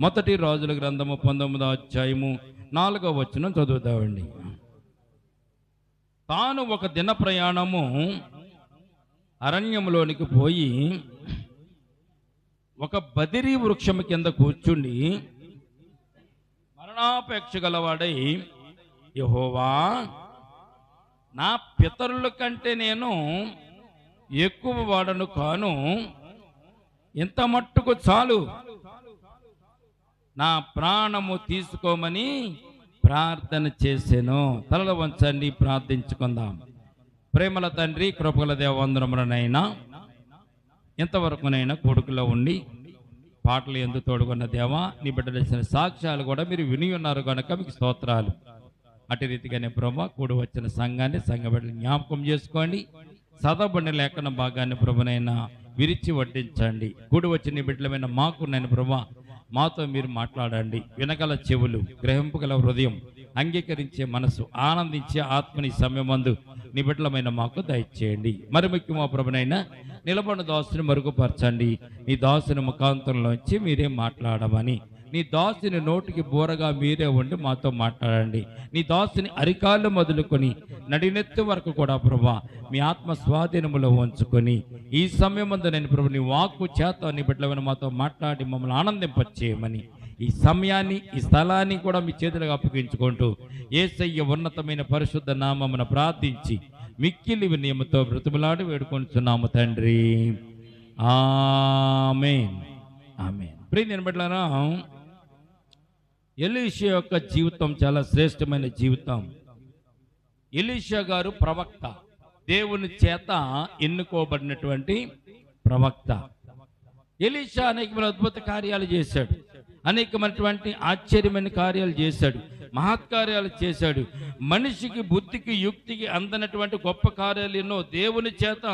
మొదటి రాజుల గ్రంథము 19వ అధ్యాయము 4వ వచనం చదువుతామండి. తాను ఒక దిన ప్రయాణము అరణ్యములోనికి పోయి ఒక బదిరి వృక్షము కింద కూర్చుండి మరణాపేక్ష గలవాడై, యెహోవా, నా పితరుల కంటే నేను ఎక్కువ వాడను కాను, ఇంత మట్టుకు చాలు, నా ప్రాణము తీసుకోమని ప్రార్థన చేసెను. తలలు వంచండి, ప్రార్థించుకుందాం. ప్రేమల తండ్రి, కృపగల దేవ, వందనములనైనా ఇంతవరకునైనా కొడుకులో ఉండి పాటలు ఎందుకు తోడుకున్న దేవా, నీ బిడ్డలు ఇచ్చిన సాక్ష్యాలు కూడా మీరు విని ఉన్నారు కనుక మీకు స్తోత్రాలు. అటు రీతిగానే ప్రభా, కూడి వచ్చిన సంఘాన్ని, సంఘ బిడ్డలు జ్ఞాపకం చేసుకోండి. చదవబడిన లేఖన భాగాన్ని ప్రభునైనా విరిచి వడ్డించండి. కూడి వచ్చిన బిడ్డలమైన మాకు నేను ప్రభా, మాతో మీరు మాట్లాడండి. వినగల చెవులు, గ్రహింపగల హృదయం, అంగీకరించే మనసు, ఆనందించే ఆత్మని సమయమందు నీ బిడ్డలమైన మాకు దయచేయండి. మరి ముఖ్యమా ప్రభునైనా నిలబడిన దాసుని మరుగుపరచండి. నీ దాసుని ముఖాంతంలోంచి మీరే మాట్లాడమని, నీ దాసుని నోటికి బోరగా మీరే ఉండి మాతో మాట్లాడండి. నీ దాసుని అరికాళ్ళు మొదలుకొని నడినెత్తి వరకు కూడా ప్రభా మీ ఆత్మ స్వాధీనములో ఉంచుకొని ఈ సమయమందు నేను ప్రభు నీ వాక్కు చేత నీ బిడ్డలమైన మాతో మాట్లాడి మమ్మల్ని ఆనందింపచేయమని, ఈ సమయాన్ని, ఈ స్థలాన్ని కూడా మీ చేతులకు అప్పగించుకుంటూ యేసయ్య ఉన్నతమైన పరిశుద్ధ నామమున ప్రార్థించి మిక్కిలి వినయముతో బ్రతుములాడి వేడుకొంటున్నాము తండ్రి. ఆమేన్, ఆమేన్. ప్రియమైన బిడ్డలారా, ఎలీషా యొక్క జీవితం చాలా శ్రేష్టమైన జీవితం. ఎలీషా గారు ప్రవక్త, దేవుని చేత ఎన్నుకోబడినటువంటి ప్రవక్త. ఎలీషా అనేకమైన అద్భుత కార్యాలు చేశాడు, అనేకమైనటువంటి ఆశ్చర్యమైన కార్యాలు చేశాడు, మహత్కార్యాలు చేశాడు. మనిషికి, బుద్ధికి, యుక్తికి అందనటువంటి గొప్ప కార్యాలు ఎన్నో దేవుని చేత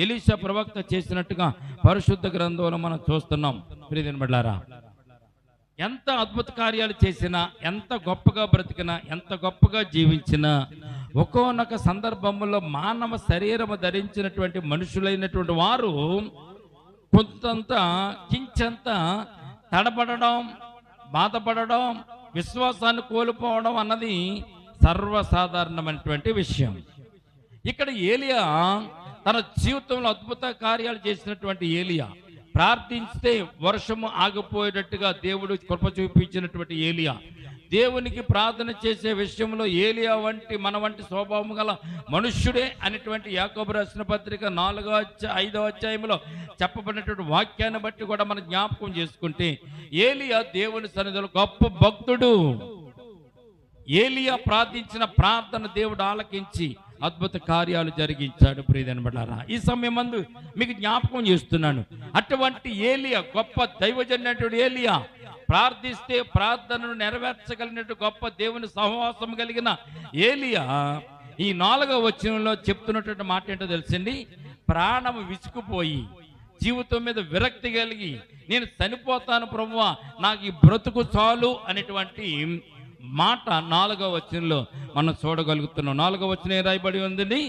ఎలీషా ప్రవక్త చేసినట్టుగా పరిశుద్ధ గ్రంథంలో మనం చూస్తున్నాం. ప్రియమైన బిడ్డలారా, ఎంత అద్భుత కార్యాలు చేసినా, ఎంత గొప్పగా బ్రతికినా, ఎంత గొప్పగా జీవించినా, ఒక్కొక్క సందర్భంలో మానవ శరీరము ధరించినటువంటి మనుషులైనటువంటి వారు కొంతంత కించంత తడబడడం, బాధపడడం, విశ్వాసాన్ని కోల్పోవడం అన్నది సర్వసాధారణమైనటువంటి విషయం. ఇక్కడ ఏలియా తన జీవితంలో అద్భుత కార్యాలు చేసినటువంటి ఏలియా, ప్రార్థించితే వర్షము ఆగిపోయేటట్టుగా దేవుడు కృప చూపించినటువంటి ఏలియా, దేవునికి ప్రార్థన చేసే విషయంలో ఏలియా వంటి మన వంటి స్వభావం గల మనుష్యుడే అనేటువంటి యాకోబు రాసిన పత్రిక 4-5వ అధ్యాయంలో చెప్పబడినటువంటి వాక్యాన్ని బట్టి కూడా మనం జ్ఞాపకం చేసుకుంటే, ఏలియా దేవుని సన్నిధిలో గొప్ప భక్తుడు. ఏలియా ప్రార్థించిన ప్రార్థన దేవుడు ఆలకించి అద్భుత కార్యాలు జరిగించాడు. ప్రియమైన బిడ్డలారా, ఈ సమయమందు మీకు జ్ఞాపకం చేస్తున్నాను, అటువంటి ఏలియా, గొప్ప దైవజనుడైనటువంటి ఏలియా, ప్రార్థిస్తే ప్రార్థనను నెరవేర్చగలిగినట్టు గొప్ప దేవుని సహవాసం కలిగిన ఏలియా ఈ 4వ వచనంలో చెప్తున్నటువంటి మాట ఏంటో తెలిసింది. ప్రాణము విసుకుపోయి, జీవితం మీద విరక్తి కలిగి, నేను చనిపోతాను ప్రభువా, నాకు ఈ బ్రతుకు చాలు అనేటువంటి మాట 4వ వచనంలో మనం చూడగలుగుతున్నాం. 4వ వచనం రాయబడి ఉందండి.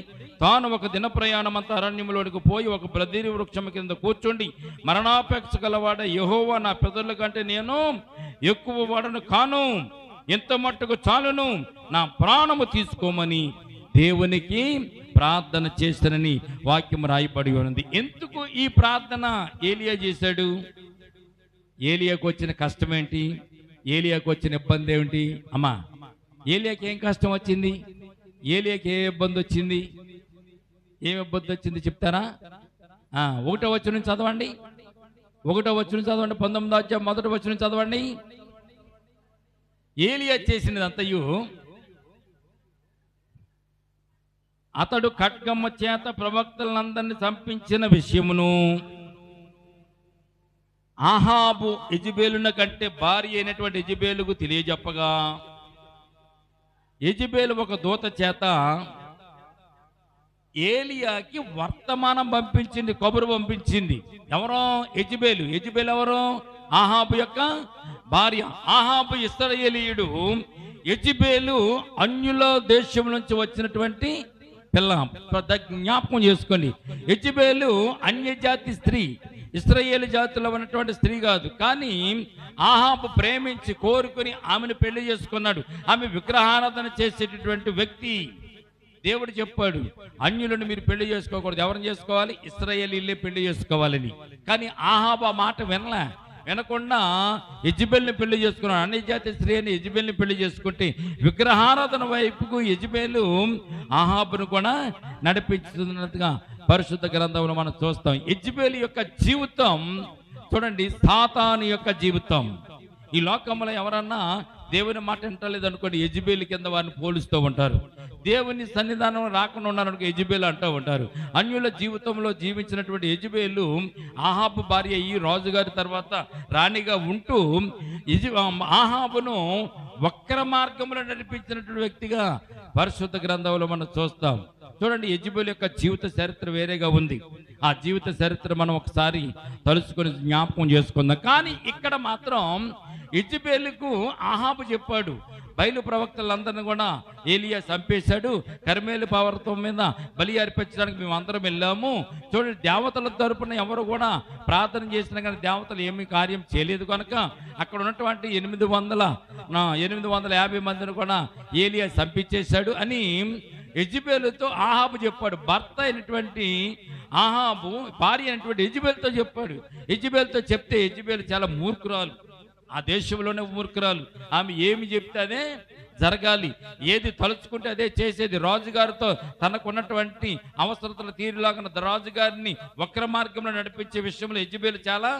తాను ఒక దిన ప్రయాణం అంతా అరణ్యంలోనికి పోయి ఒక బదిరి వృక్షం కింద కూర్చోండి మరణాపేక్ష గలవాడ, యెహోవా, నా పితరుల కంటే నేను ఎక్కువ వాడను కాను, ఎంత మట్టుకు చాలును, నా ప్రాణము తీసుకోమని దేవునికి ప్రార్థన చేస్తానని వాక్యం రాయబడి ఉంది. ఎందుకు ఈ ప్రార్థన ఏలియా చేశాడు? ఏలియాకు వచ్చిన కష్టం ఏంటి? ఏలియాకు వచ్చిన ఇబ్బంది ఏమిటి? అమ్మా, ఏలియాకి ఏం కష్టం వచ్చింది? ఏలియాకి ఏ ఇబ్బంది వచ్చింది? ఏం ఇబ్బంది వచ్చింది చెప్తారా? 1వ వచనం చదవండి. 1వ వచనం చదవండి. 19వ అధ్యాయం 1వ వచనం చదవండి. ఏలియా చేసినదంతయు అతడు ఖడ్గమ్మ చేత ప్రవక్తలందరినీ చంపించిన విషయమును, ఆహాబు యెజెబెలున కంటే భార్య అయినటువంటి యెజెబెలుకు తెలియజెప్పగా, యెజెబెలు ఒక దూత చేత ఏలియాకి వర్తమానం పంపించింది, కబురు పంపించింది. ఎవరో? యెజెబెలు. యెజెబెలు ఎవరు? ఆహాబు యొక్క భార్య. ఆహాబు ఇశ్రాయేలీయుడు, యెజెబెలు అన్యుల దేశం నుంచి వచ్చినటువంటి పిల్ల. జ్ఞాపకం చేసుకోండి, యెజెబెలు అన్యజాతి స్త్రీ, ఇశ్రాయేలు జాతిలో ఉన్నటువంటి స్త్రీ కాదు. కానీ ఆహాబు ప్రేమించి కోరుకుని ఆమెను పెళ్లి చేసుకున్నాడు. ఆమె విగ్రహారాధన చేసేటటువంటి వ్యక్తి. దేవుడు చెప్పాడు, అన్యులను మీరు పెళ్లి చేసుకోకూడదు, ఎవరిని చేసుకోవాలి? ఇశ్రాయేలీలే పెళ్లి చేసుకోవాలని. కానీ ఆహాబు ఆ మాట వినకుండా యెజబెల్ని పెళ్లి చేసుకున్నాడు. అన్ని జాతి స్త్రీ అని యెజబెల్ని పెళ్లి చేసుకుంటే విగ్రహారాధన వైపుకు యెజబెలు ఆహాబును కూడా నడిపించుతున్నట్టుగా పరిశుద్ధ గ్రంథంలో మనం చూస్తాం. యెజబెలు యొక్క జీవితం చూడండి, సాతాను యొక్క జీవితం. ఈ లోకంలో ఎవరన్నా దేవుని మాట వింటలేదు అనుకోండి, యెజబెలు కింద వారిని పోలుస్తూ ఉంటారు. దేవుని సన్నిధానం రాకుండా ఉన్నారనుకో యెజబెలు అంటూ ఉంటారు. అన్యుల జీవితంలో జీవించినటువంటి యెజబెలు ఆహాబు భార్య ఈ రాజుగారి తర్వాత రాణిగా ఉంటూ ఆహాబును వక్ర మార్గంలో నడిపించినటువంటి వ్యక్తిగా పరిశుద్ధ గ్రంథంలో మనం చూస్తాం. చూడండి, యెజబెలు యొక్క జీవిత చరిత్ర వేరేగా ఉంది. ఆ జీవిత చరిత్ర మనం ఒకసారి తలుచుకొని జ్ఞాపకం చేసుకుందాం. కానీ ఇక్కడ మాత్రం యెజబెలుకు ఆహాబు చెప్పాడు, బయలు ప్రవక్తలందరినీ కూడా ఏలియా చంపేశాడు, కర్మేలు పర్వతం మీద బలి అర్పించడానికి మేము అందరం వెళ్ళాము. చూడండి, దేవతల తరపున ఎవరు కూడా ప్రార్థన చేసినా కానీ దేవతలు ఏమీ కార్యం చేయలేదు కనుక అక్కడ ఉన్నటువంటి 850 మందిని కూడా ఏలియా చంపించేశాడు అని యెజబెలుతో ఆహాబు చెప్పాడు. భర్త అయినటువంటి ఆహాబు భార్య అయినటువంటి యెజబెలుతో చెప్పాడు. యెజబెలుతో చెప్తే యెజబెలు చాలా మూర్ఖురాలు, ఆ దేశంలోనే మూర్ఖురాలు. ఆమె ఏమి చెప్తే అదే జరగాలి, ఏది తలుచుకుంటే అదే చేసేది. రాజుగారితో తనకున్నటువంటి అవసరతలు తీరులాగా రాజుగారిని వక్ర మార్గంలో నడిపించే విషయంలో యెజబెలు చాలా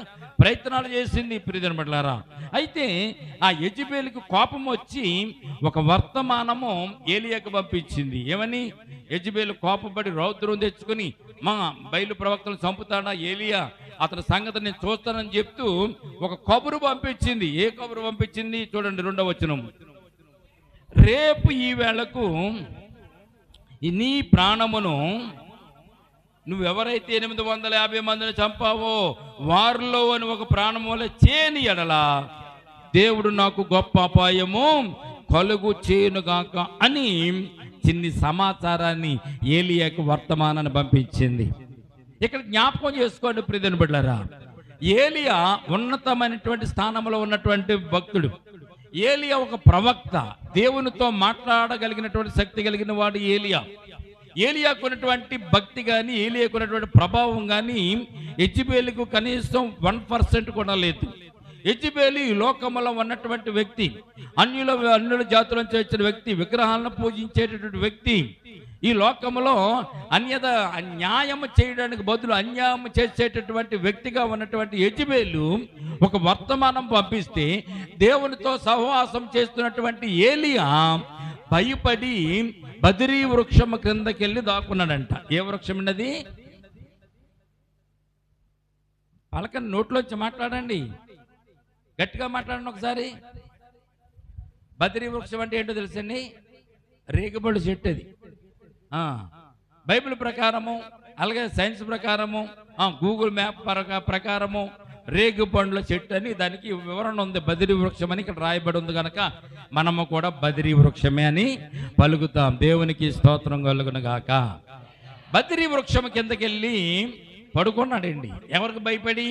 ప్రయత్నాలు చేసింది ప్రియదనబట్లారా. అయితే ఆ యెజబెలుకు కోపం వచ్చి ఒక వర్తమానము ఏలియాకు పంపించింది. ఏమని? యెజబెలు కోపపడి రౌద్రం తెచ్చుకుని మా బయలు ప్రవక్తలు చంపుతాడా ఏలియా, అతని సంగతి నేను చూస్తానని చెప్తూ ఒక కబురు పంపించింది. ఏ కబురు పంపించింది? చూడండి 2వ వచనం. రేపు ఈ వేళకు నీ ప్రాణమును నువ్వెవరైతే 850 మందిని చంపావో వారిలో అని ఒక ప్రాణం వల్ల చేయని ఎడలా దేవుడు నాకు గొప్ప అపాయము కలుగు చేయనుగాక అని చిన్ని సమాచారాన్ని ఏలియాకు వర్తమానాన్ని పంపించింది. ఇక్కడ జ్ఞాపకం చేసుకోండి ప్రియని బిడ్డలారా, ఏలియా ఉన్నతమైనటువంటి స్థానంలో ఉన్నటువంటి భక్తుడు. ఏలియా ఒక ప్రవక్త, దేవునితో మాట్లాడగలిగినటువంటి శక్తి కలిగిన వాడు ఏలియా. ఏలియాకున్నటువంటి భక్తి కానీ ఏలియాకున్నటువంటి ప్రభావం కానీ యెజబెలుకు కనీసం 1% కూడా లేదు. యెజబెలు ఈ లోకంలో ఉన్నటువంటి వ్యక్తి, అన్యుల జాతుల నుంచి వచ్చిన వ్యక్తి, విగ్రహాలను పూజించేటటువంటి వ్యక్తి. ఈ లోకంలో న్యాయం చేయడానికి బదులు అన్యాయం చేసేటటువంటి వ్యక్తిగా ఉన్నటువంటి యెజబెలు ఒక వర్తమానం పంపిస్తే దేవునితో సహవాసం చేస్తున్నటువంటి ఏలియా భయపడి బదిరీ వృక్షం క్రిందకి వెళ్ళి దాక్కున్నాడంట. ఏ వృక్షం ఉన్నది? పలకని నోట్లోంచి మాట్లాడండి, గట్టిగా మాట్లాడండి ఒకసారి. బదిరీ వృక్షం అంటే ఏంటో తెలుసండి? రేగుపళ్ళు చెట్టు అది. బైబిల్ ప్రకారము అలాగే సైన్స్ ప్రకారము గూగుల్ మ్యాప్ ప్రకారము రేగు పండ్ల చెట్టు అని దానికి వివరణ ఉంది. బదిరీ వృక్షం అని ఇక్కడ రాయబడి ఉంది కనుక మనము కూడా బదిరీ వృక్షమే అని పలుకుతాం. దేవునికి స్తోత్రం కలుగును గాక. బదిరీ వృక్షం కిందకెళ్ళి పడుకున్నాడండి. ఎవరికి భయపడి?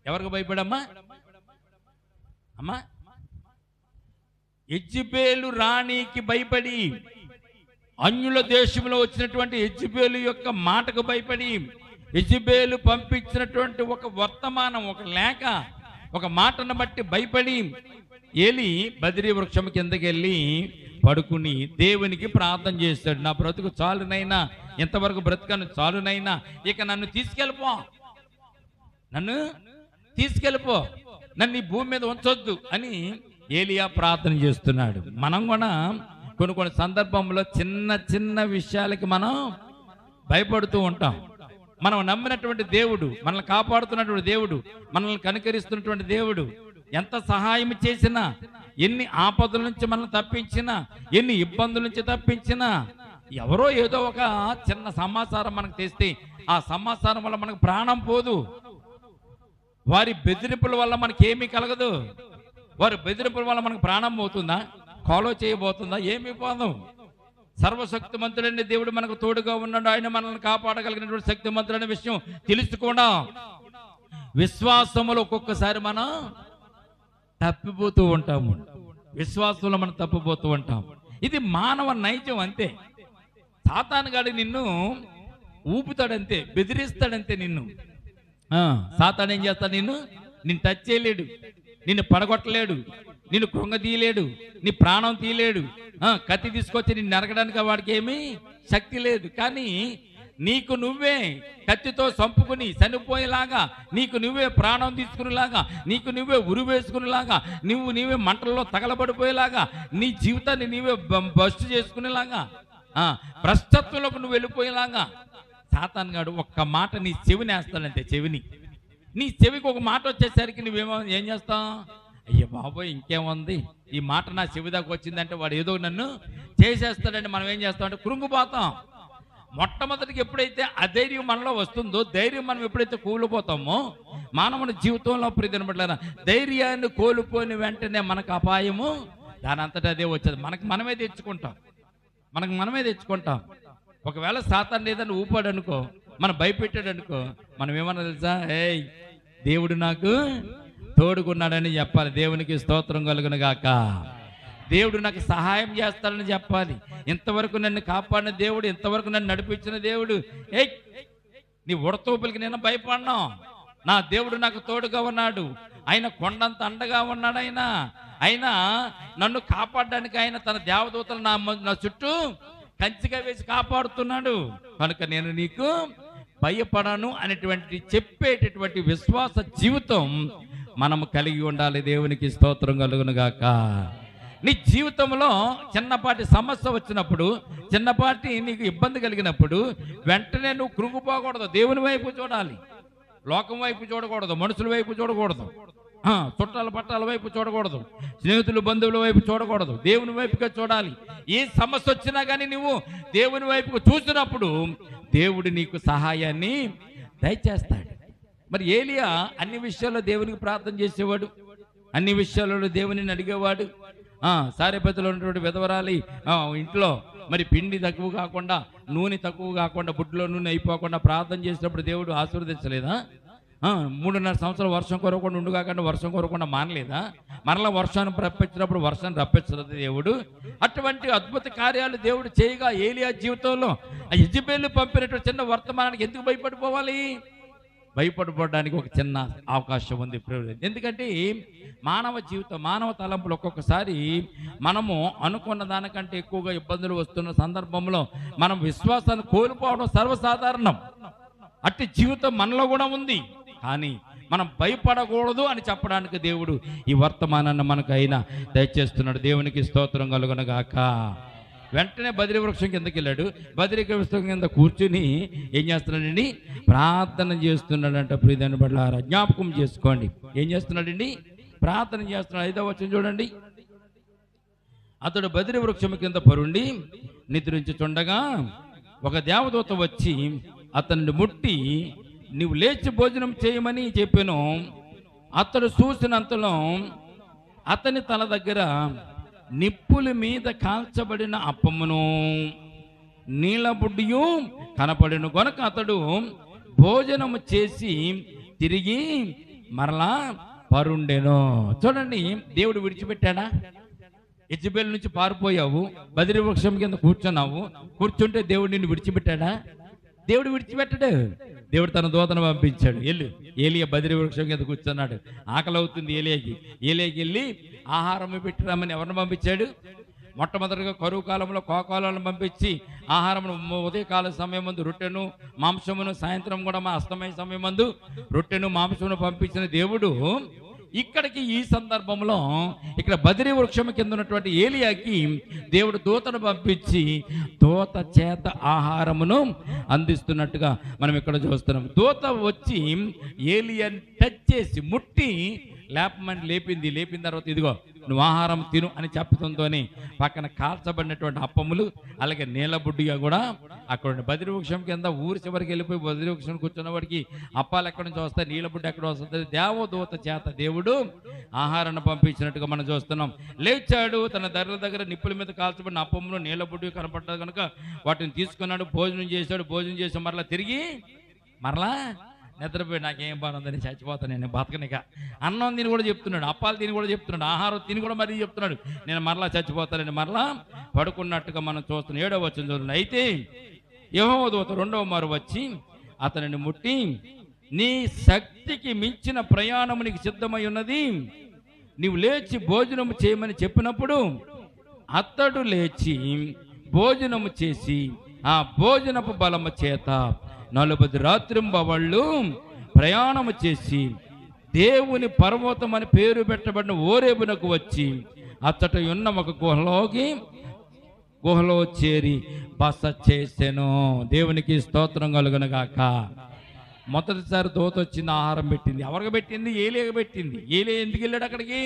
ఎవరికి భయపడమ్మా? అమ్మా, యెజబెలు రాణికి భయపడి, అన్యుల దేశంలో వచ్చినటువంటి యెజబెలు యొక్క మాటకు భయపడి, యెజబెలు పంపించినటువంటి ఒక వర్తమానం, ఒక లేఖ, ఒక మాటను బట్టి భయపడి ఏలి బదిరీ వృక్షం కిందకి వెళ్ళి పడుకుని దేవునికి ప్రార్థన చేస్తాడు. నా బ్రతుకు చాలునైనా, ఎంతవరకు బ్రతుకను చాలునైనా, ఇక నన్ను తీసుకెళ్ళిపో, నన్ను తీసుకెళ్ళిపో, నన్ను ఈ భూమి మీద ఉంచొద్దు అని ఏలియా ప్రార్థన చేస్తున్నాడు. మనం కూడా కొన్ని సందర్భంలో చిన్న చిన్న విషయాలకి మనం భయపడుతూ ఉంటాం. మనం నమ్మినటువంటి దేవుడు, మనల్ని కాపాడుతున్నటువంటి దేవుడు, మనల్ని కనికరిస్తున్నటువంటి దేవుడు ఎంత సహాయం చేసినా, ఎన్ని ఆపదల నుంచి మనల్ని తప్పించినా, ఎన్ని ఇబ్బందుల నుంచి తప్పించినా, ఎవరో ఏదో ఒక చిన్న సమాచారం మనకు తెస్తే ఆ సమాచారం వల్ల మనకు ప్రాణం పోదు. వారి బెదిరింపుల వల్ల మనకి ఏమీ కలగదు. వారి బెదిరింపుల వల్ల మనకు ప్రాణం పోతుందా? ఫాలో చేయబోతుందా? ఏమీ పోదాం. సర్వశక్తిమంతుడైన దేవుడు మనకు తోడుగా ఉన్నాడు. ఆయన మనల్ని కాపాడగలిగినటువంటి శక్తిమంతుడైన విషయం తెలుసుకోవడం విశ్వాసములో ఒక్కొక్కసారి మనం తప్పిపోతూ ఉంటాము, విశ్వాసంలో మనం తప్పిపోతూ ఉంటాం. ఇది మానవ నైజం అంతే. సాతానుగాడు నిన్ను ఊపుతాడంతే, బెదిరిస్తాడంతే నిన్ను. సాతాను ఏం చేస్తాడు? నిన్ను టచ్ చేయలేడు, నిన్ను పడగొట్టలేడు, నిన్ను కృంగతీయలేడు, నీ ప్రాణం తీయలేడు. కత్తి తీసుకొచ్చి నిన్ను నరకడానికి వాడికి ఏమీ శక్తి లేదు. కానీ నీకు నువ్వే కత్తితో చంపుకుని చనిపోయేలాగా, నీకు నువ్వే ప్రాణం తీసుకునేలాగా, నీకు నువ్వే ఉరి వేసుకునేలాగా, నీవే మంటల్లో తగలబడిపోయేలాగా, నీ జీవితాన్ని నీవే బస్టు చేసుకునేలాగా, భ్రష్టత్వంలోకి నువ్వు వెళ్ళిపోయేలాగా సాతాను గాడు ఒక్క మాట నీ చెవిని వేస్తాడంటే, నీ చెవికి ఒక మాట వచ్చేసరికి ఏం చేస్తావు? అయ్యో బాబోయ్, ఇంకేముంది, ఈ మాట నా చెవి దాకా వచ్చిందంటే వాడు ఏదో నన్ను చేసేస్తాడంటే మనం ఏం చేస్తామంటే కృంగిపోతాం. మొట్టమొదటికి ఎప్పుడైతే అధైర్యం మనలో వస్తుందో, ధైర్యం మనం ఎప్పుడైతే కోల్పోతామో, మానవుని జీవితంలో ప్రియమైన ధైర్యాన్ని కోల్పోయిన వెంటనే మనకు అపాయము దాని అంతటా అదే వచ్చేది. మనకు మనమే తెచ్చుకుంటాం. ఒకవేళ సాతాను ఏదైనా ఊపాడు అనుకో, మనం భయపెట్టాడు అనుకో, మనం ఏమన్నా తెలుసా? ఏయ్, దేవుడు నాకు తోడుకున్నాడని చెప్పాలి. దేవునికి స్తోత్రం కలుగును గాక. దేవుడు నాకు సహాయం చేస్తాడని చెప్పాలి. ఇంతవరకు నన్ను కాపాడిన దేవుడు, ఇంతవరకు నన్ను నడిపించిన దేవుడు, నీ ఉడతూపులకి నేను భయపడినా, నా దేవుడు నాకు తోడుగా ఉన్నాడు, ఆయన కొండంత అండగా ఉన్నాడు, ఆయన నన్ను కాపాడడానికి ఆయన తన దేవదూతలు నా చుట్టూ కంచిగా వేసి కాపాడుతున్నాడు, కనుక నేను నీకు భయపడను అనేటువంటి చెప్పేటటువంటి విశ్వాస జీవితం మనము కలిగి ఉండాలి. దేవునికి స్తోత్రం కలుగును గాక. నీ జీవితంలో చిన్నపాటి సమస్య వచ్చినప్పుడు, చిన్నపాటి నీకు ఇబ్బంది కలిగినప్పుడు వెంటనే నువ్వు కృంగిపోకూడదు. దేవుని వైపు చూడాలి, లోకం వైపు చూడకూడదు, మనుషుల వైపు చూడకూడదు, చుట్టాల పట్టాల వైపు చూడకూడదు, స్నేహితులు బంధువుల వైపు చూడకూడదు, దేవుని వైపుగా చూడాలి. ఏ సమస్య వచ్చినా కానీ నువ్వు దేవుని వైపుకు చూసినప్పుడు దేవుడు నీకు సహాయాన్ని దయచేస్తాడు. మరి ఏలియా అన్ని విషయాల్లో దేవునికి ప్రార్థన చేసేవాడు, అన్ని విషయాలలో దేవుని అడిగేవాడు. సారెపతిలో ఉన్నటువంటి విధవరాలి ఇంట్లో మరి పిండి తక్కువ కాకుండా, నూనె తక్కువ కాకుండా, బుడ్లో నూనె అయిపోకుండా ప్రార్థన చేసినప్పుడు దేవుడు ఆశీర్వదించలేదా? 3.5 సంవత్సరాలు వర్షం కొరకుండా ఉండుగాకుండా వర్షం కొరకుండా మానలేదా? మరలా వర్షాన్ని రప్పించినప్పుడు వర్షాన్ని రప్పించలేదు దేవుడు. అటువంటి అద్భుత కార్యాలు దేవుడు చేయగా ఏలియా జీవితంలో యెజెబెలు పంపినటువంటి చిన్న వర్తమానానికి ఎందుకు భయపడిపోవాలి? భయపడిపోవడానికి ఒక చిన్న అవకాశం ఉంది. ఎందుకంటే మానవ జీవితం, మానవ తలంపులు ఒక్కొక్కసారి మనము అనుకున్న దానికంటే ఎక్కువగా ఇబ్బందులు వస్తున్న సందర్భంలో మనం విశ్వాసాన్ని కోల్పోవడం సర్వసాధారణం. అట్టి జీవితం మనలో కూడా ఉంది, కానీ మనం భయపడకూడదు అని చెప్పడానికి దేవుడు ఈ వర్తమానాన్ని మనకు అయినా దయచేస్తున్నాడు. దేవునికి స్తోత్రం కలుగునగాక. వెంటనే బదిరి వృక్షం కిందకి వెళ్ళాడు. బదిరి వృక్షం కింద కూర్చుని ఏం చేస్తున్నాడండి? ప్రార్థన చేస్తున్నాడంట. ప్రియమైన బిడ్డలారా, జ్ఞాపకం చేసుకోండి, ఏం చేస్తున్నాడండి? ప్రార్థన చేస్తున్నాడు. 5వ వచనం చూడండి. అతడు బదిరి వృక్షం కింద పరుండి నిద్రించుచుండగా ఒక దేవదూత వచ్చి అతన్ని ముట్టి, నీవు లేచి భోజనం చేయమని చెప్పాను. అతడు చూసినంతలో అతని తల దగ్గర నిప్పుల మీద కాల్చబడిన అప్పమును నీలబుడ్డియు కనపడిను గనుక అతడు భోజనము చేసి తిరిగి మరలా పరుండెను. చూడండి, దేవుడు విడిచిపెట్టాడా? యెజెబెలు నుంచి పారిపోయావు, బదిరి వృక్షం కింద కూర్చున్నావు, కూర్చుంటే దేవుడు నిన్ను విడిచిపెట్టాడా? దేవుడు విడిచిపెట్టాడు. దేవుడు తన దూతను పంపించాడు. ఏలియా బదిరి వృక్షం కింద కూర్చున్నాడు. ఆకలి అవుతుంది ఏలియాకి వెళ్ళి ఆహారం పెట్టిరామని ఎవరిని పంపించాడు? మొట్టమొదటిగా కరువు కాలంలో కోకాలను పంపించి ఆహారం ఉదయకాల సమయం ముందు రొట్టెను మాంసమును, సాయంత్రం కూడా మా అస్తమయ సమయం ముందు రొట్టెను మాంసమును పంపించిన దేవుడు ఇక్కడికి ఈ సందర్భంలో ఇక్కడ బదిరి వృక్షం కింద ఉన్నటువంటి ఏలియాకి దేవుడు దూతను పంపించి దూత చేత ఆహారమును అందిస్తున్నట్టుగా మనం ఇక్కడ చూస్తున్నాం. దూత వచ్చి ఏలియాని టచ్ చేసి ముట్టి లేపిన తర్వాత ఇదిగో నువ్వు ఆహారం తిను అని చెప్తుందోని పక్కన కాల్చబడినటువంటి అప్పములు, అలాగే నీలబుడ్డిగా కూడా అక్కడ బదిరి వృక్షం కింద ఊరి చివరికి వెళ్ళిపోయి బదిరి వృక్షం కూర్చున్న వాడికి అప్పాలు ఎక్కడి నుంచి వస్తాయి, నీలబుడ్డి ఎక్కడ వస్తుంది? దేవదూత చేత దేవుడు ఆహారాన్ని పంపించినట్టుగా మనం చూస్తున్నాం. లేచాడు, తన దగ్గర నిప్పుల మీద కాల్చబడిన అప్పములు నీలబుడ్డి కనపడ్డది కనుక వాటిని తీసుకున్నాడు, భోజనం చేశాడు. భోజనం చేసి మరలా తిరిగి నిద్రపోయి నాకేం పని ఉందని చచ్చిపోతాను, నేను బతకనిక. అన్నం తిని కూడా చెప్తున్నాడు, అప్పాలు తిని కూడా చెప్తున్నాడు, ఆహారం తిని కూడా మరీ చెప్తున్నాడు, నేను మరలా చచ్చిపోతానని మరలా పడుకున్నట్టుగా మనం చూస్తున్నాం. 7వ వచనం చూడండి. అయితే యెహోవా దూత 2వ మారు వచ్చి అతనిని ముట్టి, నీ శక్తికి మించిన ప్రయాణము నీకు సిద్ధమై ఉన్నది, నీవు లేచి భోజనము చేయమని చెప్పినప్పుడు అతడు లేచి భోజనము చేసి ఆ భోజనపు బలము చేత 40 రాత్రింబవళ్ళు ప్రయాణము చేసి దేవుని పర్వతం అని పేరు పెట్టబడిన ఓరేబునకు వచ్చి అతట ఉన్న ఒక గుహలో చేరి బస చేసెను. దేవునికి స్తోత్రం కలుగునుగాక. మొదటిసారి దూత వచ్చింది, ఆహారం పెట్టింది. ఎవరికి పెట్టింది? ఏలియాకి పెట్టింది. ఏలియా ఎందుకు వెళ్ళాడు అక్కడికి?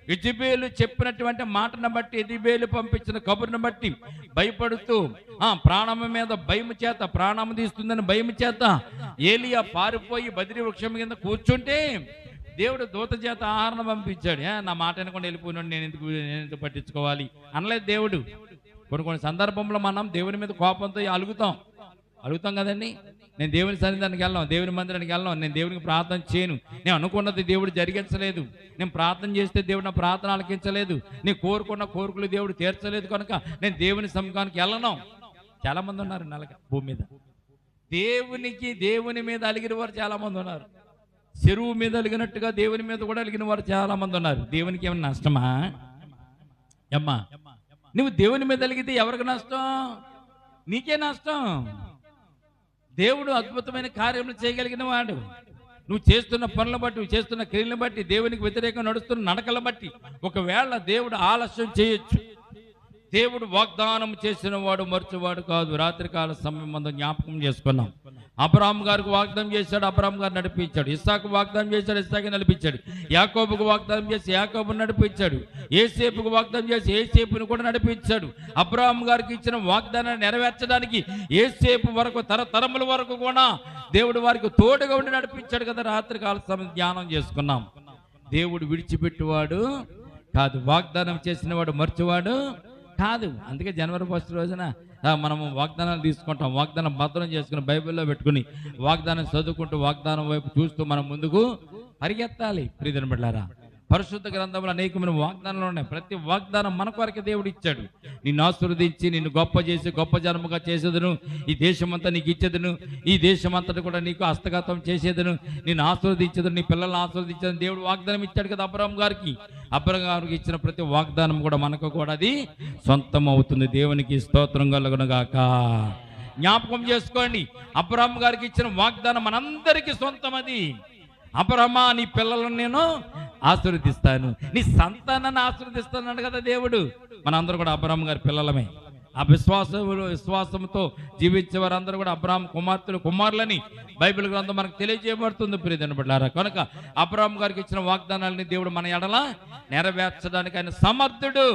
యెజెబెలు చెప్పినటువంటి మాటను బట్టి, యెజెబెలు పంపించిన కబురును బట్టి భయపడుతూ ప్రాణము మీద భయము చేత, ప్రాణము తీస్తుందని భయము చేత ఏలియా పారిపోయి బదిరి వృక్షం కింద కూర్చుంటే దేవుడు దూత చేత ఆహారం పంపించాడు. నా మాట వినకుండా వెళ్ళిపోయినాడు, నేను ఎందుకు పట్టించుకోవాలి అనలేదు దేవుడు. కొన్ని సందర్భంలో మనం దేవుని మీద కోపంతో అలుగుతాం కదండి. నేను దేవుని సన్నిధానికి వెళ్ళాం, దేవుని మందిరానికి వెళ్ళాం, నేను దేవునికి ప్రార్థన చేయను, నేను అనుకున్నది దేవుడు జరిగించలేదు, నేను ప్రార్థన చేస్తే దేవుడు నా ప్రార్థన ఆలకించలేదు, నేను కోరుకున్న కోరికలు దేవుడు తీర్చలేదు కనుక నేను దేవుని సముఖానికి వెళ్ళను. చాలా మంది ఉన్నారు నెలక భూమి మీద. దేవుని మీద అలిగిన వారు చాలా మంది ఉన్నారు. చెరువు మీద అలిగినట్టుగా దేవుని మీద కూడా అలిగిన వారు చాలా మంది ఉన్నారు. దేవునికి ఏమైనా నష్టమా అమ్మా? నువ్వు దేవుని మీద అలిగితే ఎవరికి నష్టం? నీకే నష్టం. దేవుడు అద్భుతమైన కార్యములు చేయగలిగిన వాడు. నువ్వు చేస్తున్న పనులను బట్టి, నువ్వు చేస్తున్న క్రియలను బట్టి, దేవునికి వ్యతిరేకంగా నడుస్తున్న నడకలను బట్టి ఒకవేళ దేవుడు ఆలస్యం చేయొచ్చు. దేవుడు వాగ్దానం చేసిన వాడు మర్చివాడు కాదు. రాత్రికాల సమయం మనం జ్ఞాపకం చేసుకున్నాం. అబ్రాహాము గారికి వాగ్దానం చేశాడు, అబ్రాహాము గారు నడిపించాడు. ఇస్సాకు వాగ్దానం చేశాడు, ఇస్సాకు నడిపించాడు. యాకోబుకు వాగ్దానం చేసి యాకోబును నడిపించాడు. యేసేపుకు వాగ్దానం చేసి యేసేపును కూడా నడిపించాడు. అబ్రాహాము గారికి ఇచ్చిన వాగ్దానాన్ని నెరవేర్చడానికి యేసేపు వరకు, తరతరముల వరకు కూడా దేవుడు వారికి తోడుగా ఉండి నడిపించాడు కదా. రాత్రికాల సమయం ధ్యానం చేసుకున్నాం. దేవుడు విడిచిపెట్టువాడు కాదు, వాగ్దానం చేసిన వాడు మర్చివాడు కాదు. అందుకే జనవరి 1 రోజున మనము వాగ్దానాలు తీసుకుంటాం. వాగ్దానం భద్రం చేసుకుని బైబిల్లో పెట్టుకుని వాగ్దానం చదువుకుంటూ వాగ్దానం వైపు చూస్తూ మనం ముందుకు పరిగెత్తాలి. ప్రియమైన బిడ్డలారా, పరిశుద్ధ గ్రంథంలో అనేకమైన వాగ్దానాలు ఉన్నాయి. ప్రతి వాగ్దానం మన కొరకు దేవుడు ఇచ్చాడు. నిన్ను ఆశీర్వదించి నిన్ను గొప్ప చేసి గొప్ప జన్మగా చేసేదను, ఈ దేశమంతా నీకు ఇచ్చేదను, ఈ దేశమంతటి కూడా నీకు హస్తగతం చేసేదను, నిన్ను ఆశీర్వదించేదను, నీ పిల్లల్ని ఆశీర్వదించేదని దేవుడు వాగ్దానం ఇచ్చాడు కదా అబ్రాహాము గారికి. అబ్రాహాము గారికి ఇచ్చిన ప్రతి వాగ్దానం కూడా మనకు కూడా అది సొంతం అవుతుంది. దేవునికి స్తోత్రం కలుగునుగాక. జ్ఞాపకం చేసుకోండి, అబ్రాహాము గారికి ఇచ్చిన వాగ్దానం మనందరికీ సొంతం. అది అబ్రాహామా, నీ పిల్లలను నేను ఆశీర్వదిస్తాను, నీ సంతానాన్ని ఆశీర్వదిస్తాను కదా దేవుడు. మనందరూ కూడా అబ్రాహాము గారి పిల్లలమే. ఆ విశ్వాసంతో జీవించే వారందరూ కూడా అబ్రాహాము కుమారులని బైబిల్ గ్రంథం మనకు తెలియజేయబడుతుంది. ప్రియమైన బిడ్డలారా, కనుక అబ్రాహాము గారికి ఇచ్చిన వాగ్దానాలని దేవుడు మన ఎడల నెరవేర్చడానికి ఆయన సమర్థుడు.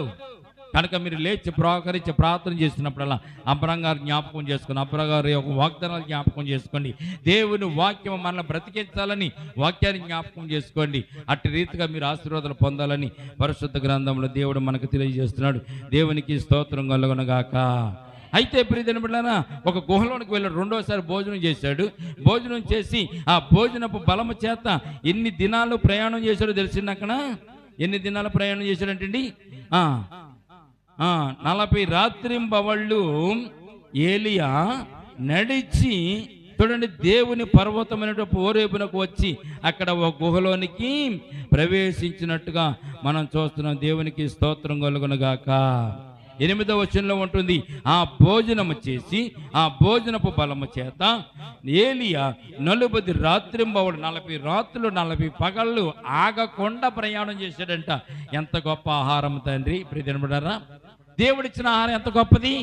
కనుక మీరు లేచి ప్రోకరించి ప్రార్థన చేస్తున్నప్పుడల్లా అబ్రాహాము గారు జ్ఞాపకం చేసుకుని, అబ్రాహాము గారి యొక్క వాగ్దానాలు జ్ఞాపకం చేసుకోండి. దేవుని వాక్యం మనల్ని బ్రతికించాలని వాక్యాన్ని జ్ఞాపకం చేసుకోండి. అట్టి రీతిగా మీరు ఆశీర్వాదాలు పొందాలని పరిశుద్ధ గ్రంథంలో దేవుడు మనకు తెలియజేస్తున్నాడు. దేవునికి స్తోత్రం కలుగునుగాక. అయితే ప్రియమైన బిడ్డలారా, ఒక గుహలోనికి వెళ్ళాడు. 2వ సారి భోజనం చేశాడు. భోజనం చేసి ఆ భోజనపు బలము చేత ఎన్ని దినాలు ప్రయాణం చేశాడో తెలిసింది. అక్కడ ఎన్ని దినాలు ప్రయాణం చేశాడంటండి? 40 రాత్రింబవళ్ళు ఏలియా నడిచి, చూడండి, దేవుని పర్వతమైనటువంటి ఓరేబునకు వచ్చి అక్కడ ఒక గుహలోనికి ప్రవేశించినట్టుగా మనం చూస్తున్నాం. దేవునికి స్తోత్రం కలుగునుగాక. 8వ వచనంలో ఉంటుంది, ఆ భోజనము చేసి ఆ భోజనపు బలము చేత ఏలియా 40 రాత్రింబవళ్ళు, 40 రాత్రులు 40 పగళ్ళు ఆగకుండా ప్రయాణం చేశాడంట. ఎంత గొప్ప ఆహారం తండ్రి. ప్రియమైన దేవుడిచ్చిన ఆహారం ఎంత గొప్పది.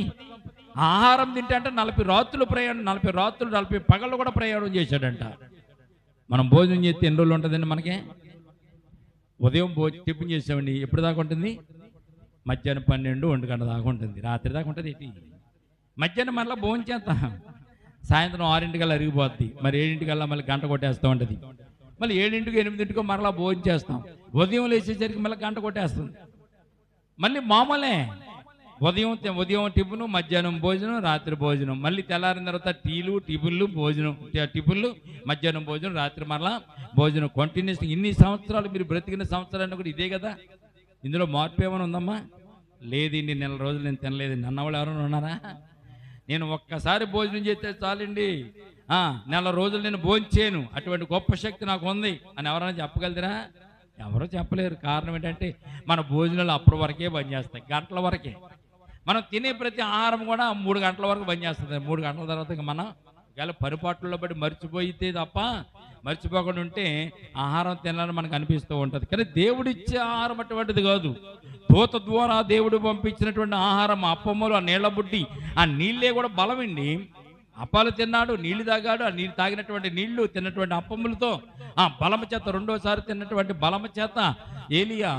ఆహారం తింటే అంటే 40 రాత్రులు ప్రయాణం, 40 రాత్రులు 40 పగళ్ళు కూడా ప్రయాణం చేశాడంట. మనం భోజనం చేస్తే ఎన్ని రోజులు ఉంటుందండి మనకి? ఉదయం టిఫిన్ చేసామండి, ఎప్పుడు దాకా ఉంటుంది? మధ్యాహ్నం 12-1 గంట దాకా ఉంటుంది, రాత్రి దాకా ఉంటుంది. ఏంటి మధ్యాహ్నం మళ్ళీ భోజనం చేస్తాం, సాయంత్రం 6 అరిగిపోద్ది, మరి 7 మళ్ళీ గంట కొట్టేస్తూ ఉంటుంది, మళ్ళీ 7-8 మరలా భోజనం చేస్తాం, ఉదయం లేచేసరికి మళ్ళీ గంట కొట్టేస్తుంది. మళ్ళీ మామూలే ఉదయం టిఫిన్, మధ్యాహ్నం భోజనం, రాత్రి భోజనం, మళ్ళీ తెల్లారిన తర్వాత టిఫిన్లు భోజనం, టిఫిన్లు, మధ్యాహ్నం భోజనం, రాత్రి మరలా భోజనం. కంటిన్యూస్ ఇన్ని సంవత్సరాలు మీరు బ్రతికిన సంవత్సరాన్ని కూడా ఇదే కదా. ఇందులో మార్పు ఏమైనా ఉందమ్మా? లేదు, ఇన్ని నెల రోజులు నేను తినలేదండి అన్నవాళ్ళు ఎవరైనా ఉన్నారా? నేను ఒక్కసారి భోజనం చేస్తే చాలండి, నెల రోజులు నేను భోజనం చేయను, అటువంటి గొప్ప శక్తి నాకు ఉంది అని ఎవరైనా చెప్పగలరా? ఎవరో చెప్పలేరు. కారణం ఏంటంటే మన భోజనాలు అప్పటి వరకే పనిచేస్తాయి, గంటల వరకే. మనం తినే ప్రతి ఆహారం కూడా 3 గంటల వరకు పనిచేస్తుంది. 3 గంటల తర్వాత ఇంకా మనం ఇలా పరిపాట్లలో బట్టి మర్చిపోయితే తప్ప మర్చిపోకుండా ఉంటే ఆహారం తినాలని మనకు అనిపిస్తూ ఉంటుంది. కానీ దేవుడిచ్చే ఆహారం అటువంటిది కాదు. దూత ద్వారా దేవుడు పంపించినటువంటి ఆహారం, అప్పమ్మలు, ఆ నీళ్ల బుడ్డి, ఆ నీళ్ళే కూడా బలమండి. అప్పాలు తిన్నాడు, నీళ్లు తాగాడు, ఆ నీళ్ళు తాగినటువంటి నీళ్లు తిన్నటువంటి అప్పములతో ఆ బలమ చేత, రెండోసారి తిన్నటువంటి బలమ చేత ఏలియా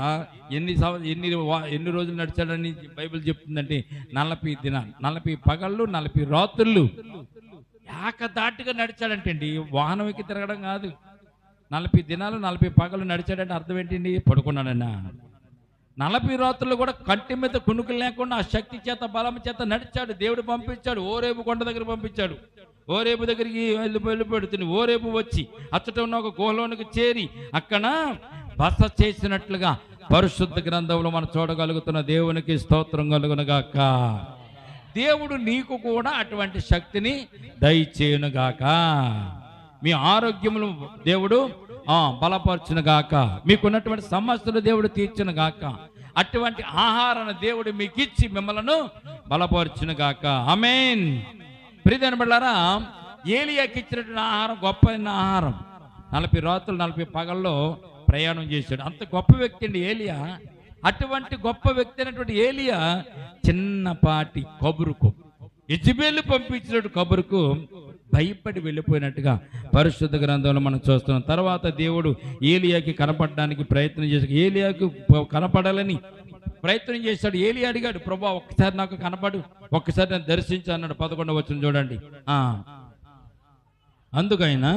ఎన్ని రోజులు నడిచాడని బైబిల్ చెప్తుందంటే 40 దినాలు, 40 పగళ్ళు, 40 రాత్రులు ఏకదాటిగా నడిచాడంటే అండి. వాహనం ఎక్కి తిరగడం కాదు. 40 దినాలు 40 పగళ్ళు నడిచాడంటే అర్థం ఏంటండి? పడుకున్నాడన్నా. 40 రాత్రులు కూడా కంటి మీద కునుకులు లేకుండా ఆ శక్తి చేత, బలం చేత నడిచాడు. దేవుడు పంపించాడు. ఓరేపు కొండ దగ్గర పంపించాడు. ఓరేపు దగ్గరికి వెళ్ళిపోతుంది. ఓరేపు వచ్చి అచ్చట ఉన్న ఒక గుహలోనికి చేరి అక్కడ బస చేసినట్లుగా పరిశుద్ధ గ్రంథంలో మనం చూడగలుగుతున్న. దేవునికి స్తోత్రం కలుగునుగాక. దేవుడు నీకు కూడా అటువంటి శక్తిని దయచేయునుగాక. మీ ఆరోగ్యములు దేవుడు బలపరచునుగాక. మీకున్నటువంటి సమస్యలు దేవుడు తీర్చునుగాక. అటువంటి ఆహారాన్ని దేవుడు మీకు ఇచ్చి మిమ్మలను బలపరచునుగాక. ఆమేన్. ప్రియమైన బిడ్డలారా, ఏలియాకి ఇచ్చినటువంటి ఆహారం గొప్పైన ఆహారం. 40 రాత్రులు 40 పగల్లో ప్రయాణం చేశాడు. అంత గొప్ప వ్యక్తి అండి ఏలియా. అటువంటి గొప్ప వ్యక్తి అయినటువంటి ఏలియా చిన్నపాటి కబురుకు, యెజెబెలు పంపించినట్టు కబురుకు భయపడి వెళ్ళిపోయినట్టుగా పరిశుద్ధ గ్రంథంలో మనం చూస్తున్నాం. తర్వాత దేవుడు ఏలియాకి కనపడడానికి ప్రయత్నం చేశాడు. ఏలియాకు కనపడాలని ప్రయత్నం చేశాడు. ఏలియా అడిగాడు, ప్రభువా ఒక్కసారి నాకు కనపడు, ఒక్కసారి నేను దర్శించు అన్నాడు. 11వ వచనం చూడండి. అందుకైనా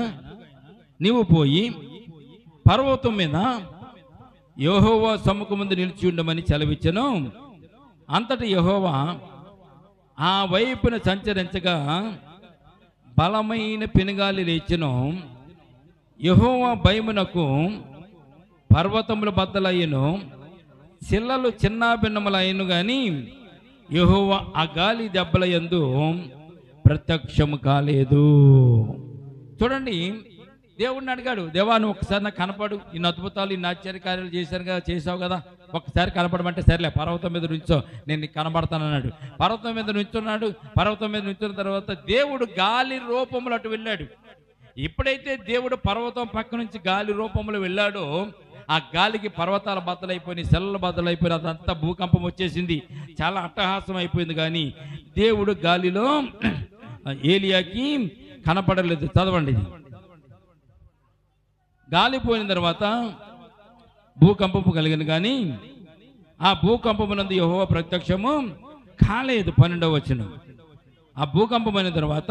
నీవు పోయి పర్వతం మీద యెహోవా సముఖమందు నిలిచి ఉండమని సెలవిచ్చెను. అంతటి యెహోవా ఆ వైపున సంచరించగా బలమైన పెనుగాలి లేచెను. యెహోవా భయమునకు పర్వతములు బద్దలయ్యెను, శిలలు చిన్నాభిన్నములయ్యను. గాని యెహోవా ఆ గాలి దెబ్బల యందు ప్రత్యక్షము కాలేదు. చూడండి, దేవుడిని అడిగాడు, దేవా నువ్వు ఒకసారి నాకు కనపడు, ఇన్ని అద్భుతాలు, ఇన్ని ఆశ్చర్యకార్యాలు చేశావు కదా, ఒక్కసారి కనపడమంటే సరేలే పర్వతం మీద నుంచో, నేను నీకు కనబడతానన్నాడు. పర్వతం మీద నుంచున్నాడు. పర్వతం మీద నుంచున్న తర్వాత దేవుడు గాలి రూపంలో అటు వెళ్ళాడు. ఎప్పుడైతే దేవుడు పర్వతం పక్క నుంచి గాలి రూపంలో వెళ్ళాడో ఆ గాలికి పర్వతాల బద్దలైపోయినాయి, సెల్లలు బద్దలైపోయిన, అదంతా భూకంపం వచ్చేసింది, చాలా అట్టహాసం అయిపోయింది. కానీ దేవుడు గాలిలో ఏలియాకి కనపడలేదు. చదవండి, ఇది గాలి పోయిన తర్వాత భూకంపము కలిగింది, కానీ ఆ భూకంపమునందు యెహోవా ప్రత్యక్షము కాలేదు. 12వ వచనం. ఆ భూకంపమైన తర్వాత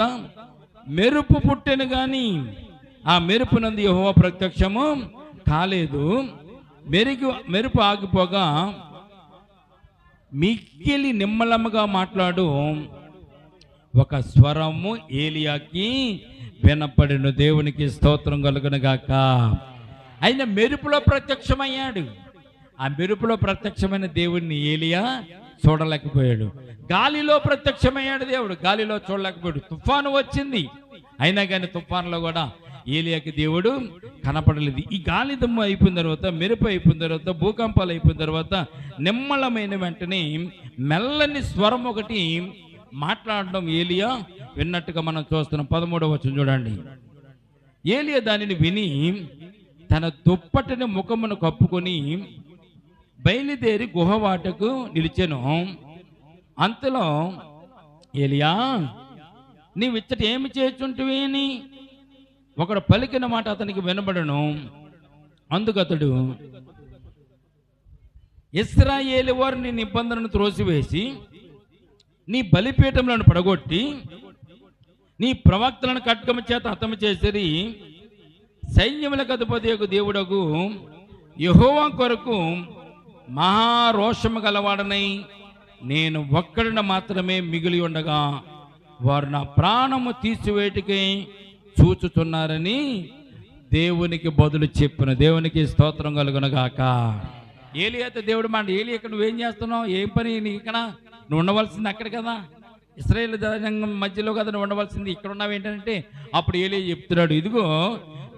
మెరుపు పుట్టెను, కానీ ఆ మెరుపునందు యెహోవా ప్రత్యక్షము కాలేదు. మెరుపు ఆగిపోగా మిక్కిలి నిమ్మలముగా మాట్లాడు ఒక స్వరము ఏలియాకి వినపడిన. దేవునికి స్తోత్రం కలుగునుగాక. ఆయన మెరుపులో ప్రత్యక్షమయ్యాడు. ఆ మెరుపులో ప్రత్యక్షమైన దేవుడిని ఏలియా చూడలేకపోయాడు. గాలిలో ప్రత్యక్షమయ్యాడు దేవుడు, గాలిలో చూడలేకపోయాడు. తుఫాను వచ్చింది, అయినా కానీ తుఫానులో కూడా ఏలియాకి దేవుడు కనపడలేదు. ఈ గాలి దుమ్ము అయిపోయిన తర్వాత, మెరుపు అయిపోయిన తర్వాత, భూకంపాలు అయిపోయిన తర్వాత నిమ్మలమైన వెంటనే మెల్లని స్వరం ఒకటి మాట్లాడడం ఏలియా విన్నట్టుగా మనం చూస్తున్నాం. 13వ వచనం చూడండి. ఏలియా దానిని విని తన దుప్పటిని ముఖమును కప్పుకొని బయలుదేరి గుహవాటకు నిలిచెను. అంతలో ఏలియా, నీవిచ్చట ఏమి చేస్తుంటివి అని ఒకడు పలికిన మాట అతనికి వినబడను. అందుకతడు, ఇశ్రాయేలు వారు నీ నిబంధనను త్రోసివేసి నీ బలిపీఠములను పడగొట్టి నీ ప్రవక్తలను ఖడ్గము చేత హతము చేసిరి. సైన్యములకు అధిపతియగు దేవుడగు యెహోవా కొరకు మహారోషము గలవాడనై నేను ఒక్కడిని మాత్రమే మిగిలి ఉండగా వారు నా ప్రాణము తీసివేటికి చూచుతున్నారని దేవునికి బదులు చెప్పిన. దేవునికి స్తోత్రం కలుగునగాక. ఏలియాతో దేవుడు మాట, ఏలి ఇక్కడ నువ్వేం చేస్తున్నావు, ఏం పని నీకు ఇక్కడ, నువ్వు ఉండవలసింది అక్కడ కదా, ఇశ్రాయేల్ జనాంగం మధ్యలో కదా నువ్వు ఉండవలసింది, ఇక్కడ ఉన్నావు ఏంటంటే అప్పుడు ఏలియా చెప్తున్నాడు, ఇదిగో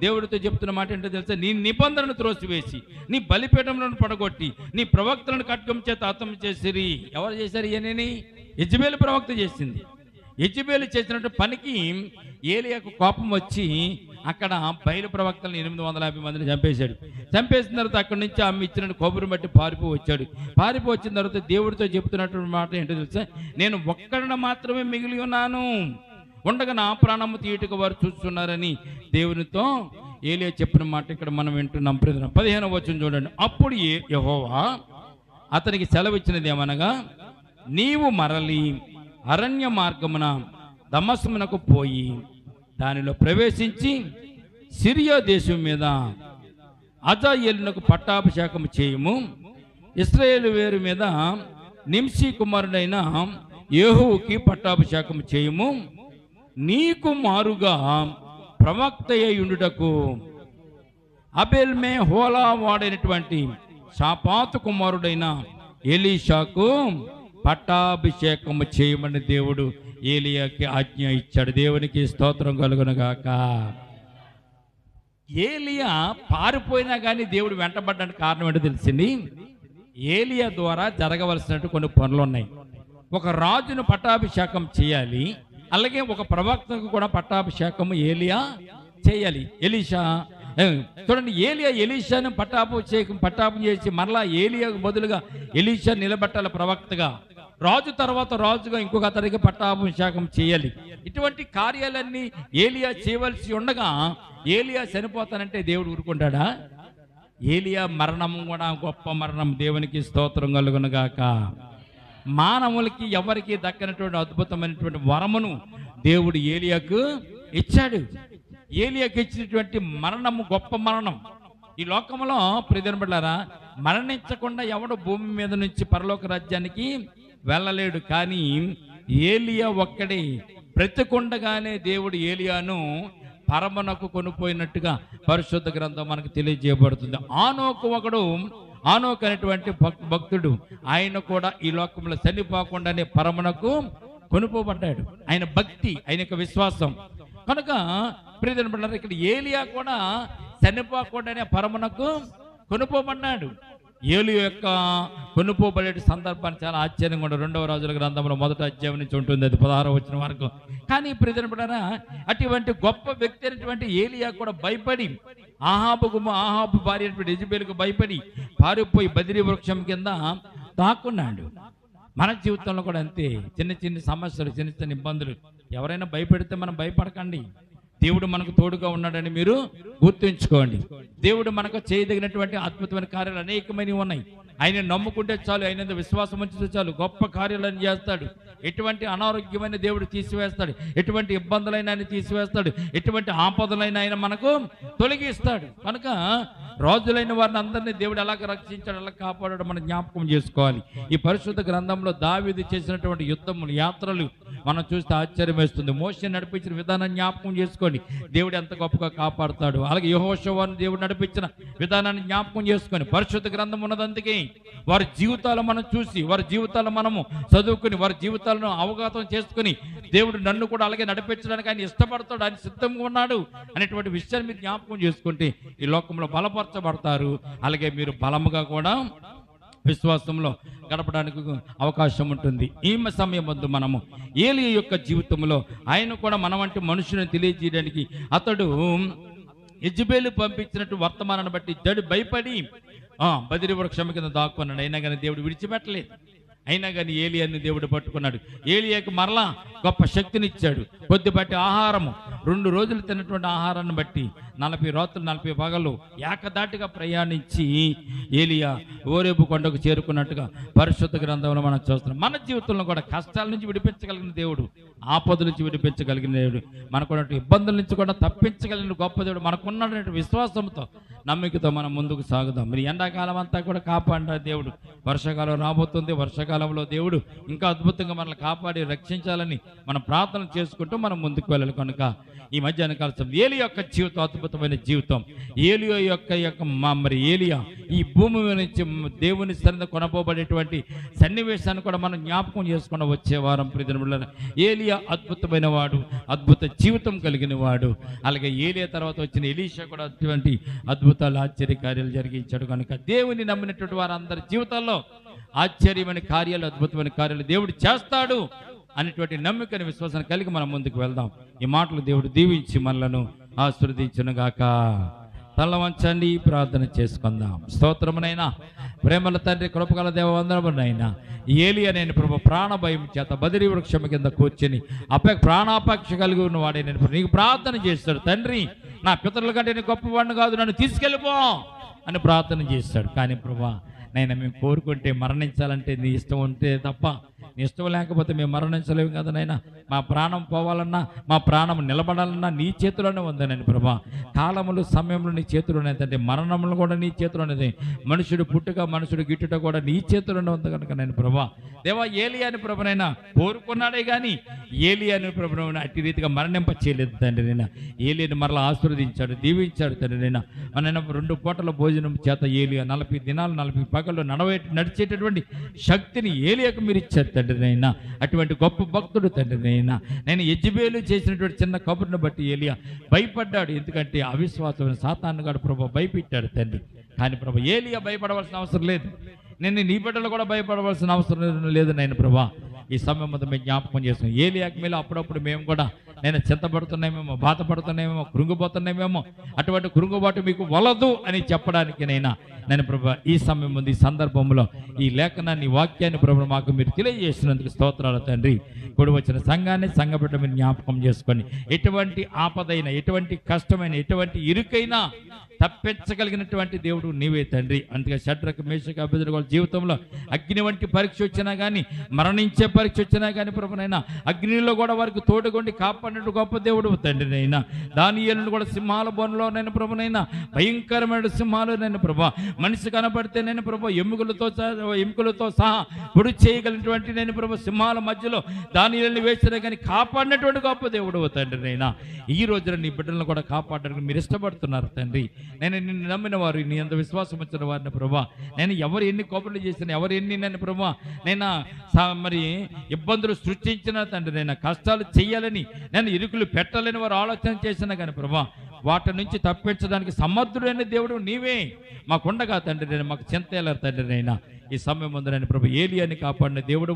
దేవుడితో చెప్తున్న మాట ఏంటో తెలుసా, నీ నిబంధనను త్రోసివేసి నీ బలిపీఠంలను పడగొట్టి నీ ప్రవక్తలను ఖడ్గం చేత హతం చేసిరి. ఎవరు చేశారు? ఈయనని యెజబెలు ప్రవక్త చేసింది. యెజబెలు చేసినట్టు పనికి ఏలియాకు కోపం వచ్చి అక్కడ బయలు ప్రవక్తలను 850 మందిని చంపేశాడు. చంపేసిన తర్వాత అక్కడి నుంచి ఆమె ఇచ్చిన కొబ్బరి బట్టి పారిపోవచ్చాడు. పారిపోవచ్చిన తర్వాత దేవుడితో చెప్తున్నటువంటి మాట ఏంటో తెలుసా, నేను ఒక్కడిని మాత్రమే మిగిలి ఉన్నాను, ఉండగా నా ప్రాణము తీయటకు వారు చూస్తున్నారని దేవునితో ఏలియా చెప్పిన మాట ఇక్కడ మనం వింటున్నాం. 15వ వచనం చూడండి. అప్పుడు యెహోవా అతనికి సెలవిచ్చినది ఏమనగా, నీవు మరలి అరణ్య మార్గమున దమస్కునకు పోయి దానిలో ప్రవేశించి సిరియా దేశం మీద అజాయేలునకు పట్టాభిషేకం చేయము. ఇశ్రాయేలు వేరు మీద నింషీ కుమారుడైన యెహూకి పట్టాభిషేకం చేయము. నీకు మారుగా ప్రవక్త అయ్యుండుటకు అబెల్మే హోలా వాడైనటువంటి షాపాతు కుమారుడైన ఎలీషాకు పట్టాభిషేకము చేయమని దేవుడు ఏలియాకి ఆజ్ఞ ఇచ్చాడు. దేవునికి స్తోత్రం కలుగునుగాక. ఏలియా పారిపోయినా కానీ దేవుడు వెంటబడ్డానికి కారణం ఏంటో తెలిసింది. ఏలియా ద్వారా జరగవలసినట్టు కొన్ని పనులు ఉన్నాయి. ఒక రాజును పట్టాభిషేకం చేయాలి, అలాగే ఒక ప్రవక్తకు కూడా పట్టాభిషేకం ఏలియా చేయాలి. ఎలీషా చూడండి, ఏలియా ఎలీషాను పట్టాపం చేసి మరలా ఏలియాకు బదులుగా ఎలీషా నిలబెట్టాలి ప్రవక్తగా. రాజు తర్వాత రాజుగా ఇంకొక అతనికి పట్టాభిషేకం చేయాలి. ఇటువంటి కార్యాలన్నీ ఏలియా చేయవలసి ఉండగా ఏలియా చనిపోతానంటే దేవుడు ఊరుకుంటాడా? ఏలియా మరణం కూడా గొప్ప మరణం. దేవునికి స్తోత్రం కలుగునుగాక. మానవులకి ఎవరికి దక్కనటువంటి అద్భుతమైనటువంటి వరమును దేవుడు ఏలియాకు ఇచ్చాడు. ఏలియాకు ఇచ్చినటువంటి మరణము గొప్ప మరణం. ఈ లోకంలో ప్రియమైనలారా, మరణించకుండా ఎవడు భూమి మీద నుంచి పరలోక రాజ్యానికి వెళ్ళలేడు. కానీ ఏలియా ఒక్కడే బ్రతికుండగానే దేవుడు ఏలియాను పరమునకు కొనిపోయినట్టుగా పరిశుద్ధ గ్రంథం మనకు తెలియజేయబడుతుంది. ఆనోకు అనేటువంటి భక్తుడు, ఆయన కూడా ఈ లోకంలో చనిపోకుండానే పరమునకు కొనుపోబడ్డాడు. ఆయన భక్తి, ఆయన యొక్క విశ్వాసం కనుక ప్రియమైనలారా, ఇక్కడ ఏలియా కూడా చనిపోకుండానే పరమునకు కొనుపోబడ్డాడు. ఏలు యొక్క కొనుపోబడే సందర్భాన్ని చాలా ఆశ్చర్యంగా ఉండదు. 2వ రాజుల గ్రంథంలో 1వ అధ్యాయం నుంచి ఉంటుంది, అది 16వ వచనం వరకు. కానీ ప్రియమైనలారా, అటువంటి గొప్ప వ్యక్తి అయినటువంటి ఏలియా కూడా భయపడి ఆహాబు భార్య అయినటువంటి యెజబెలుకు భయపడి పారిపోయి బదిరీ వృక్షం కింద దాక్కున్నాడు. మన జీవితంలో కూడా అంతే. చిన్న చిన్న సమస్యలు, చిన్న చిన్న ఇబ్బందులు ఎవరైనా భయపెడితే మనం భయపడకండి. దేవుడు మనకు తోడుగా ఉన్నాడని మీరు గుర్తుంచుకోండి. దేవుడు మనకు చేయదగినటువంటి అద్భుతమైన కార్యాలు అనేకమైనవి ఉన్నాయి. ఆయన నమ్ముకుంటే చాలు, ఆయన విశ్వాసం ఉంచితే చాలు, గొప్ప కార్యాలను చేస్తాడు. ఎటువంటి అనారోగ్యమైన దేవుడు తీసివేస్తాడు, ఎటువంటి ఇబ్బందులైన ఆయన తీసివేస్తాడు, ఎటువంటి ఆపదలైన ఆయన మనకు తొలగిస్తాడు. కనుక రాజులైన వారిని అందరినీ దేవుడు ఎలాగ రక్షించాడు, ఎలా కాపాడాడు మనం జ్ఞాపకం చేసుకోవాలి. ఈ పరిశుద్ధ గ్రంథంలో దావీదు చేసినటువంటి యుద్ధములు, యాత్రలు మనం చూస్తే ఆశ్చర్యం వేస్తుంది. మోషే నడిపించిన విధానాన్ని జ్ఞాపకం చేసుకోండి, దేవుడు ఎంత గొప్పగా కాపాడుతాడు. అలాగే యెహోషువను దేవుడు నడిపించిన విధానాన్ని జ్ఞాపకం చేసుకొని పరిశుద్ధ గ్రంథం ఉన్నదందుకే వారి జీవితాలు మనం చూసి, వారి జీవితాలు మనము చదువుకుని, వారి జీవితాలను అవగాహన చేసుకుని దేవుడు నన్ను కూడా అలాగే నడిపించడానికి ఆయన ఇష్టపడతాడు, ఆయన సిద్ధంగా ఉన్నాడు అనేటువంటి విషయాన్ని మీరు జ్ఞాపకం చేసుకుంటే ఈ లోకంలో బలపరచబడతారు. అలాగే మీరు బలముగా కూడా విశ్వాసంలో గడపడానికి అవకాశం ఉంటుంది. ఈ సమయం వద్ద మనము ఏలియా యొక్క జీవితంలో ఆయన కూడా మన వంటి మనుషులను తెలియజేయడానికి అతడు యెజబెలు పంపించినట్టు వర్తమానాన్ని బట్టి భయపడి బదిరీ వృక్షం కింద దాక్కున్నాడు. అయినా కానీ దేవుడు విడిచిపెట్టలేదు. అయినా కానీ ఏలియాని దేవుడు పట్టుకున్నాడు. ఏలియాకు మరలా గొప్ప శక్తినిచ్చాడు. కొద్దిపాటి ఆహారము, 2 రోజులు తిన్నటువంటి ఆహారాన్ని బట్టి 40 రాత్రులు 40 పగలు ఏకదాటిగా ప్రయాణించి ఏలియా ఓరేబు కొండకు చేరుకున్నట్టుగా పరిశుద్ధ గ్రంథంలో మనం చూస్తున్నాం. మన జీవితంలో కూడా కష్టాల నుంచి విడిపించగలిగిన దేవుడు, ఆపద నుంచి విడిపించగలిగిన దేవుడు, మనకున్నటువంటి ఇబ్బందుల నుంచి కూడా తప్పించగలిగిన గొప్ప దేవుడు. మనకున్నటువంటి విశ్వాసంతో నమ్మికతో మనం ముందుకు సాగుదాం. మరి ఎండాకాలం అంతా కూడా కాపాడిన దేవుడు, వర్షాకాలం రాబోతుంది. వర్షాకాలంలో దేవుడు ఇంకా అద్భుతంగా మనల్ని కాపాడి రక్షించాలని మనం ప్రార్థన చేసుకుంటూ మనం ముందుకు వెళ్ళాలి. కనుక ఈ మధ్యాహ్న కాలం ఏలియా యొక్క జీవితం అద్భుతమైన జీవితం. ఏలియా మరి ఏలియా ఈ భూమి నుంచి దేవుని సన్నిధిలో కొనబోబడేటువంటి సన్నివేశాన్ని కూడా మనం జ్ఞాపకం చేసుకుని వచ్చే వారం ప్రియమైన ఏలియా అద్భుతమైన వాడు, అద్భుత జీవితం కలిగిన వాడు. అలాగే ఏలియా తర్వాత వచ్చిన ఎలీషా కూడా అటువంటి అద్భుతాలు ఆశ్చర్యకార్యాలు జరిగించాడు. కనుక దేవుని నమ్మినటువంటి వారందరి జీవితాల్లో ఆశ్చర్యమైన కార్యాలు, అద్భుతమైన కార్యాలు దేవుడు చేస్తాడు అనేటువంటి నమ్మికని విశ్వాసాన్ని కలిగి మనం ముందుకు వెళ్దాం. ఈ మాటలు దేవుడు దీవించి మనలను ఆశీర్వదించునుగాక. తల వంచండి, ప్రార్థన చేసుకుందాం. స్తోత్రమునైనా ప్రేమల తండ్రి, కృపగల దేవ, వందనమునైనా ఏలియా నేను ప్రభు ప్రాణ భయం చేత బదిరి వృక్షం కింద కూర్చొని ప్రాణాపేక్ష కలిగి ఉన్నవాడే నేను నీకు ప్రార్థన చేస్తాడు. తండ్రి, నా పితరుల కంటే నేను గొప్పవాడిని కాదు, నన్ను తీసుకెళ్ళిపో అని ప్రార్థన చేస్తాడు. కానీ ప్రభా నైనా మేము కోరుకుంటే మరణించాలంటే నీ ఇష్టం ఉంటే తప్ప, నీ ఇష్టం లేకపోతే మేము మరణించలేము కదా నైనా. మా ప్రాణం పోవాలన్నా, మా ప్రాణం నిలబడాలన్నా నీ చేతిలోనే ఉందనండి ప్రభా. కాలములు సమయంలో నీ చేతిలోనే, అంటే మరణములు కూడా నీ చేతిలోనే. మనుషుడు పుట్టుక, మనుషుడు గిట్టుట కూడా నీ చేతిలోనే ఉంది కనుక నేను ప్రభా దేవా ఏలియాని ప్రభునైనా కోరుకున్నాడే కానీ ఏలియాని ప్రభునైనా అట్టి రీతిగా మరణింప చేయలేదు తండ్రి. నేను ఏలియాని మరలా ఆశీర్వదించాడు, దీవించాడు తండ్రి. నేను మన 2 పూటల భోజనం చేత ఏలియా 40 దినాలు 40 పగళ్ళు నడిచేటటువంటి శక్తిని ఏలియాకు మీరు ఇచ్చారు తండ్రి. నైనా అటువంటి గొప్ప భక్తుడు తండ్రి. నైనా నేను యెజబెలు చేసినటువంటి చిన్న కబుర్ను బట్టి ఏలియా భయపడ్డాడు. ఎందుకంటే అవిశ్వాసమైన సాతాను గాడు ప్రభు భయపెట్టాడు తండ్రి. కానీ ప్రభు ఏలియా భయపడవలసిన అవసరం లేదు. నేను నీ బిడ్డలు కూడా భయపడవలసిన అవసరం లేదు నాయన ప్రభా. ఈ సమయం మేము జ్ఞాపకం చేస్తాం. ఏలియాకి మీద అప్పుడప్పుడు మేము కూడా నేను చింతపడుతున్నామేమో, బాధపడుతున్నామేమో, కృంగిపోతున్నామేమో, అటువంటి కృంగుబాటు మీకు వలదు అని చెప్పడానికి నేను ప్రభు ఈ సమయం ముందు, ఈ సందర్భంలో ఈ లేఖనాన్ని, వాక్యాన్ని ప్రభు మాకు మీరు తెలియజేసినందుకు స్తోత్రాలు తండ్రి. ఇప్పుడు వచ్చిన సంఘాన్ని, సంఘ బిడ్డ మీరు జ్ఞాపకం చేసుకొని ఎటువంటి ఆపదైన, ఎటువంటి కష్టమైన, ఎటువంటి ఇరుకైనా తప్పించగలిగినటువంటి దేవుడు నీవే తండ్రి. అందుకే షడ్రకు, మేషకు, అబేద్నెగో జీవితంలో అగ్ని వంటి పరీక్ష వచ్చినా కానీ, మరణించే పరీక్ష వచ్చినా కానీ ప్రభునైనా అగ్నిలో కూడా వారికి తోడుగొండి కాపాడినట్టు గొప్ప దేవుడు తండ్రి. నైనా దానియేలును కూడా సింహాల బోన్లో నేను ప్రభునైనా భయంకరమైన సింహాలు నేను ప్రభా, మనిషి కనపడితే నేను ప్రభు ఎముకలతో సహా పొడి చేయగలిగినటువంటి నేను ప్రభు సింహాల మధ్యలో దానియేలుని వేసినా కానీ కాపాడినటువంటి గొప్ప దేవుడు తండ్రి. నైనా ఈ రోజున నీ బిడ్డలను కూడా కాపాడడానికి మీరు ఇష్టపడుతున్నారు తండ్రి. నేను నిన్ను నమ్మిన వారు, నీ అంత విశ్వాసం వచ్చిన వారిని ప్రభా, నేను ఎవరు ఎన్ని కోపలు చేసిన, ఎవరు ఎన్ని నేను ప్రభా నేను మరి ఇబ్బందులు సృష్టించిన తండ్రి, నేను కష్టాలు చెయ్యాలని, నేను ఇరుకులు పెట్టాలని వారు ఆలోచన చేసినా కానీ ప్రభా వాటి నుంచి తప్పించడానికి సమర్థుడైన దేవుడు నీవే మాకుండగా తండ్రి. నేను మాకు చింతేలారు తండ్రి. నైనా ఈ సమయం ముందు నేను ప్రభు ఏలియాని కాపాడిన దేవుడు,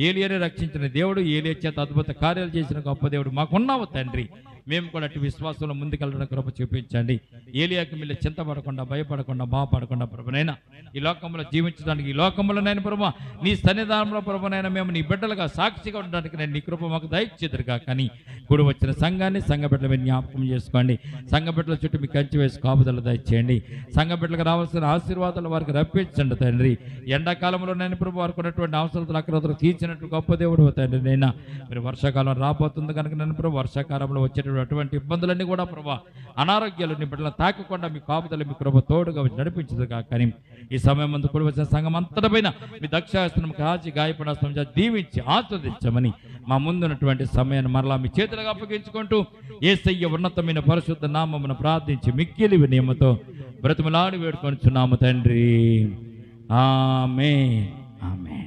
ఏలియాని రక్షించిన దేవుడు, ఏలియా చేత అద్భుత కార్యాలు చేసిన గొప్ప దేవుడు మాకున్నావు తండ్రి. మేము కూడా అటు విశ్వాసంలో ముందుకెళ్ళడం కృప చూపించండి. ఏలియాకి మీరు చింతపడకుండా, భయపడకుండా, బాధపడకుండా ప్రభునైనా ఈ లోకంలో జీవించడానికి, ఈ లోకంలో నేను ప్రభు నీ సన్నిధానంలో ప్రభునైనా మేము నీ బిడ్డలుగా సాక్షిగా ఉండడానికి నేను నీ కృప మాకు దయచేదురుగా. కానీ కూడి వచ్చిన సంఘాన్ని, సంఘ బిడ్డలు మీరు జ్ఞాపకం చేసుకోండి. సంఘ బిడ్డల చుట్టూ మీకు కంచి వేసి కాపుదల దయచేయండి. సంఘ బిడ్డలకు రావాల్సిన ఆశీర్వాదాలు వారికి రప్పించండి తండ్రి. ఎండాకాలంలో నేను ప్రభు వారికి ఉన్నటువంటి అవసరాలు అక్కడ తీర్చినట్టు గొప్ప దేవుడు తండ్రి. నైనా మీరు వర్షాకాలం రాబోతుంది కనుక నేను ప్రభు వర్షాకాలంలో వచ్చేటటువంటి అటువంటి ఇబ్బందులన్నీ కూడా ప్రభా, అనారోగ్యాలు నీ బిడ్డలను తాకకుండా మీ కాపుదలు మీ కృప తోడుగా నడిపించదు. కానీ ఈ సమయం ముందు కూడి వచ్చిన సంఘం అంతటపైన మీ దక్షాస్త్రం కాచి గాయపడాస్త్రం దీవించి ఆస్వాదించమని మా ముందున్నటువంటి సమయాన్ని మరలా మీ చేతులకు అప్పగించుకుంటూ యేసయ్య ఉన్నతమైన పరిశుద్ధ నామమును ప్రార్థించి మిక్కిలి వినయముతో బ్రతిమలాడి వేడుకొనుచున్నాము తండ్రి. ఆమేన్, ఆమేన్.